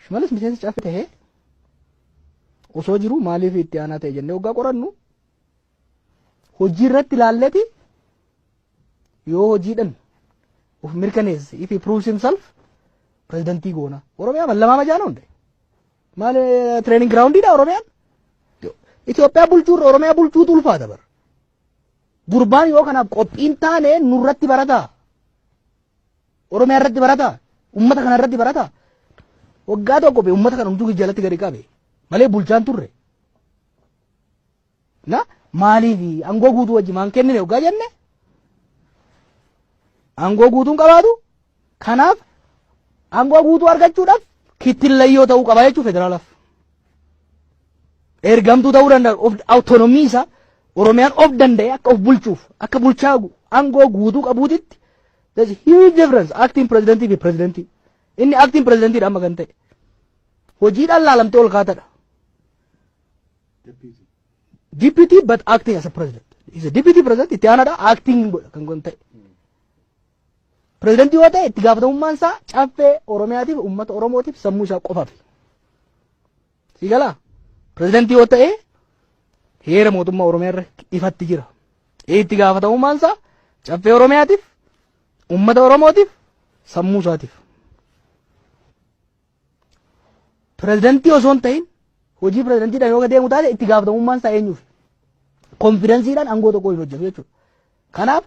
Shimalis miseensa caffee tahee osoo jiru maaliif itti aanaa ta'e jennee waggaa qorannu hojii irratti ilaalleeti yoo hojiidhan of mirkaneesse if he proves himself prezidantii goona. Oromiyaa mallamaa majaana hunde maal training groundiidha Oromiyaan. Itoophiyaa bulchuurra Oromiyaa bulchuutu ulfaata bara. Gurbaan yoo kanaaf qophiin taane nurratti barata. Oromiyaa irratti barata. Ummata kana irratti barata. Waggaa tokko be ummata kana hunduu jalatti gadi qabe. Malee bulchaan turre. Na maaliifi aangoo guutuu wajji maan kennine waggaa jenne. Aangoo guutuun qabaatu. Kanaaf aangoo guutuu argachuudhaaf kittillayyoo ta'uu qaba jechuu federaalaaf. Ergamtuu ta'uu danda'a autonomii isaa Oromiyaan of danda'e akka of bulchuuf akka bulchaa aangoo guutuu qabuutitti there's a huge difference acting president fi president. Inni acting president dha amma kan ta'e. Hojiidhaan laalamtee ol kaatadha. Deputy but acting as a president. He's a deputy president itti aanaadha acting kan kun ta'e. President yoo ta'e itti gaafatamummaan isaa caffee Oromiyaatiif uummata Oromootiif sammuu isaa qofaaf. Sigala president yoo ta'e heera mootummaa Oromiyaa irra ifatti jira. Itti gaafatamummaan isaa caffee Oromiyaatiif uummata Oromootiif sammuu isaatiif. Presidentii osoo hin ta'in hojii presidentiidhaan yoo deemu taate itti gaafatamummaan isaa eenyuuf? Konfidensiidhaan aangoo tokko hin hojjetu jechuudha. Kanaaf